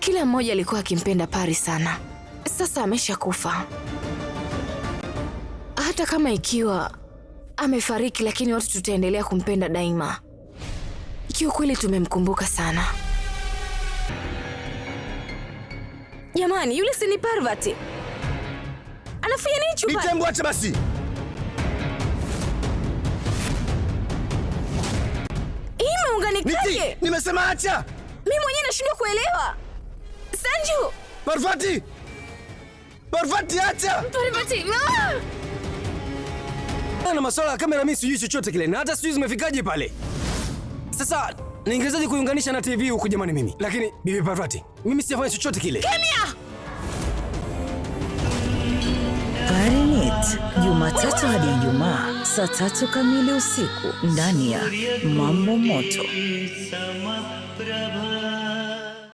Kila mmoja alikuwa akimpenda Pari sana. Sasa ameshakufa. Hata kama ikiwa amefariki, lakini watu tutaendelea kumpenda daima. Kiukweli tumemkumbuka sana. Jamani, yule si ni Parvati? Anafanya nini chupa? Nitembo, acha basi. Imeunganikaje? Nimesema acha. Mimi mwenyewe nashindwa kuelewa. Sanju! Parvati! Parvati, acha! Parvati! Na masuala ya kamera mimi sijui chochote kile. Na hata sijui zimefikaje pale. Sasa ningewezaje kuiunganisha na TV huko jamani mimi? Lakini Bibi Parvati, mimi sijafanya chochote kile. Kimya! PariNit, Jumatatu hadi Ijumaa saa 3 kamili usiku ndani ya Mambo Moto.